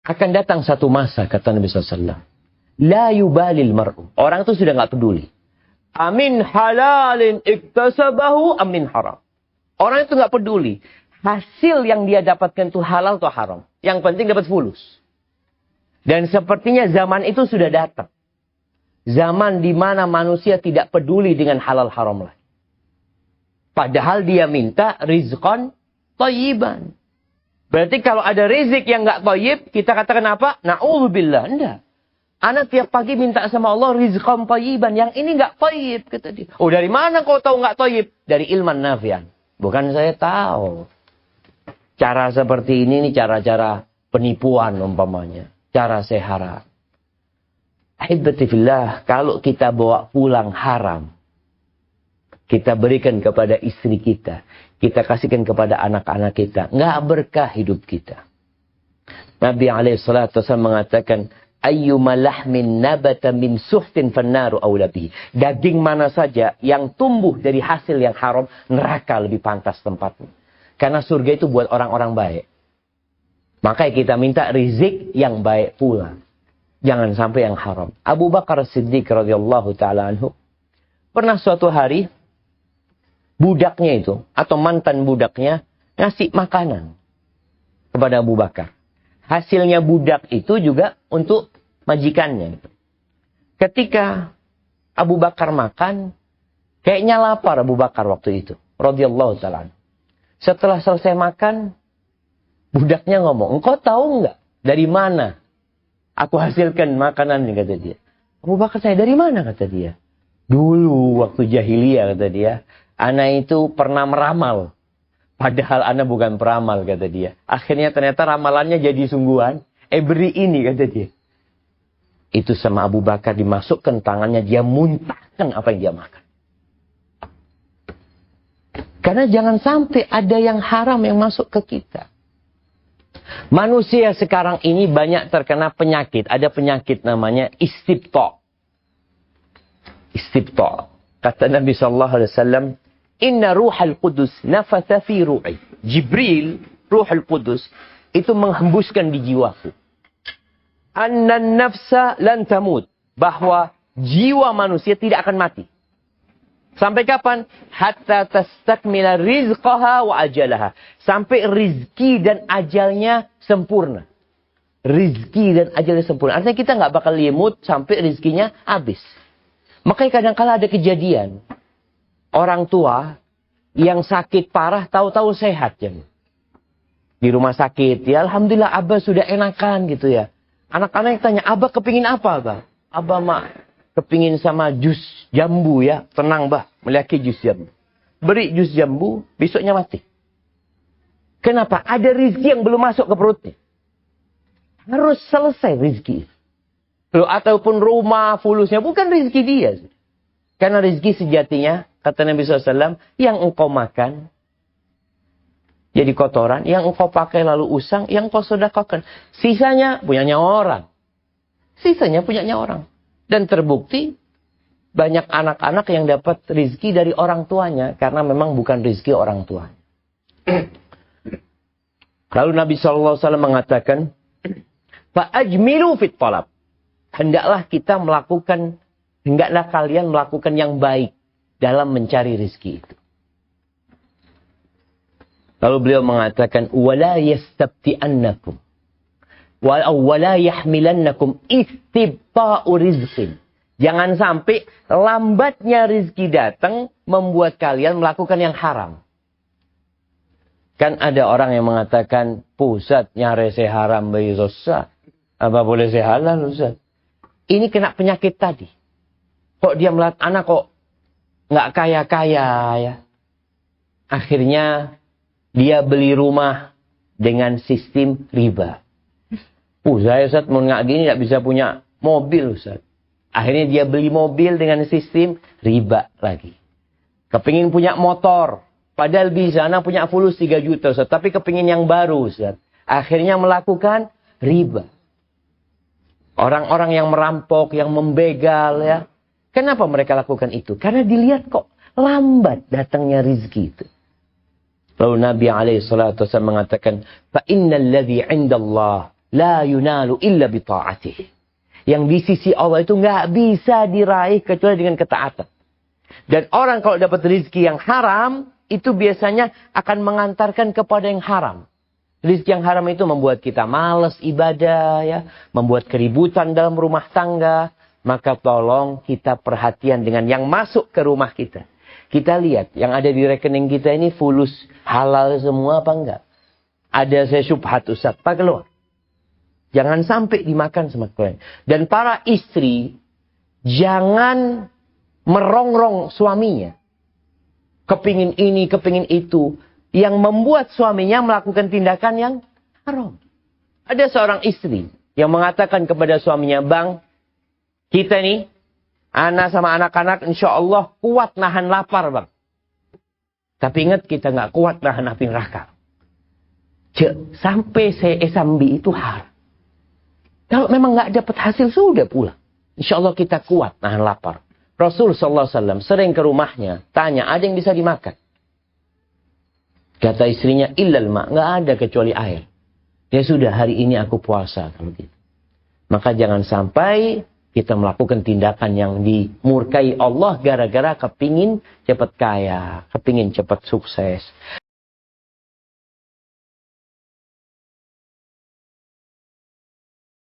Akan datang satu masa, kata Nabi SAW. La yubalil mar'u. Orang itu sudah nggak peduli. Amin halalin iktasabahu amin haram. Orang itu nggak peduli. Hasil yang dia dapatkan itu halal atau haram. Yang penting dapat fulus. Dan sepertinya zaman itu sudah datang. Zaman di mana manusia tidak peduli dengan halal haram lagi. Padahal dia minta rizqan thayyiban. Berarti kalau ada rizq yang nggak thayyib, kita katakan apa? Na'udzubillah. Enggak. Anak tiap pagi minta sama Allah rizqan thayyiban. Yang ini nggak thayyib, kata dia. Oh, dari mana kau tahu nggak thayyib? Dari ilman nafi'an. Bukan saya tahu. Cara seperti ini cara-cara penipuan umpamanya. Cara sehara. Ahibati fillah, kalau kita bawa pulang haram, kita berikan kepada istri kita, kita kasihkan kepada anak-anak kita, nggak berkah hidup kita. Nabi SAW mengatakan, ayyuma lahmin nabata min suhtin fannaru awla bihi. Daging mana saja yang tumbuh dari hasil yang haram, neraka lebih pantas tempatnya. Karena surga itu buat orang-orang baik. Makanya kita minta rizq yang baik pula. Jangan sampai yang haram. Abu Bakar Siddiq radhiyallahu ta'ala anhu. Pernah suatu hari, budaknya itu, atau mantan budaknya, ngasih makanan kepada Abu Bakar. Hasilnya budak itu juga untuk majikannya. Ketika Abu Bakar makan, kayaknya lapar Abu Bakar waktu itu. Radhiyallahu ta'ala anhu. Setelah selesai makan, budaknya ngomong, engkau tahu nggak dari mana aku hasilkan makanan ini, kata dia. Abu Bakar saya, dari mana, kata dia. Dulu waktu jahiliyah, kata dia, ana itu pernah meramal. Padahal ana bukan peramal, kata dia. Akhirnya ternyata ramalannya jadi sungguhan. Beri ini, kata dia. Itu sama Abu Bakar dimasukkan tangannya, dia muntahkan apa yang dia makan. Karena jangan sampai ada yang haram yang masuk ke kita. Manusia sekarang ini banyak terkena penyakit. Ada penyakit namanya istibta. Istibta. Kata Nabi SAW, Inna ruhal qudus nafatha fi ru'i. Jibril, ruhul qudus, itu menghembuskan di jiwaku. Annan nafsa lan tamut. Bahwa jiwa manusia tidak akan mati. Sampai kapan? Hatta tastakmila rizqaha wa ajalaha. Sampai rizki dan ajalnya sempurna. Rizki dan ajalnya sempurna. Artinya kita nggak bakal limut sampai rizkinya habis. Makanya kadang-kala ada kejadian. Orang tua yang sakit parah tahu-tahu sehat. Ya. Di rumah sakit. Ya alhamdulillah Abah sudah enakan gitu ya. Anak-anak tanya, Abah kepingin apa Abah? Abah mak kepingin sama jus jambu ya. Tenang bah, melihat jus jambu. Beri jus jambu, besoknya mati. Kenapa? Ada rizki yang belum masuk ke perutnya. Harus selesai rizki. Loh, ataupun rumah, fulusnya, bukan rizki dia. Karena rizki sejatinya, kata Nabi SAW, yang engkau makan, jadi kotoran, yang engkau pakai lalu usang, yang engkau sedekahkan. Sisanya punyanya orang. Sisanya punyanya orang. Dan terbukti banyak anak-anak yang dapat rizki dari orang tuanya. Karena memang bukan rizki orang tuanya. Lalu Nabi SAW mengatakan, Fa'ajmilu fit talab. Hendaklah kalian melakukan yang baik dalam mencari rizki itu. Lalu beliau mengatakan, Wala yastabti'annakum. Wala yahmilannakum istibta'u rizqin. Jangan sampai lambatnya rizki datang membuat kalian melakukan yang haram. Kan ada orang yang mengatakan, pusat nyari haram bagi dosa. Apa boleh halal, Ustaz? Ini kena penyakit tadi. Kok dia melihat anak kok nggak kaya-kaya ya. Akhirnya dia beli rumah dengan sistem riba. Saya Ustaz mau nggak gini nggak bisa punya mobil Ustaz. Akhirnya dia beli mobil dengan sistem riba lagi. Kepingin punya motor. Padahal bisa anak punya fulus 3 juta Ustaz. Tapi kepingin yang baru Ustaz. Akhirnya melakukan riba. Orang-orang yang merampok, yang membegal ya. Kenapa mereka lakukan itu? Karena dilihat kok lambat datangnya rizki itu. Lalu Nabi SAW mengatakan, Fa innal ladzi 'indallah la yunalu illa bi ta'atih. Yang di sisi Allah itu nggak bisa diraih kecuali dengan ketaatan. Dan orang kalau dapat rezeki yang haram, itu biasanya akan mengantarkan kepada yang haram. Rezeki yang haram itu membuat kita malas ibadah, ya, membuat keributan dalam rumah tangga. Maka tolong kita perhatian dengan yang masuk ke rumah kita. Kita lihat yang ada di rekening kita ini fulus halal semua apa enggak? Ada saya syubhat Ustaz, Pak keluar. Jangan sampai dimakan sama klien. Dan para istri jangan merongrong suaminya. Kepingin ini, kepingin itu. Yang membuat suaminya melakukan tindakan yang haram. Ada seorang istri yang mengatakan kepada suaminya, Bang, kita nih, anak sama anak-anak insya Allah kuat nahan lapar, Bang. Tapi ingat kita nggak kuat nahan api neraka. Sampai saya esambi itu haram. Kalau memang nggak dapat hasil, sudah pulang. Insya Allah kita kuat nahan lapar. Rasul SAW sering ke rumahnya, tanya, ada yang bisa dimakan? Kata istrinya, illal ma', nggak ada kecuali air. Ya sudah, hari ini aku puasa. Kalau gitu. Maka jangan sampai kita melakukan tindakan yang dimurkai Allah gara-gara kepingin cepat kaya, kepingin cepat sukses.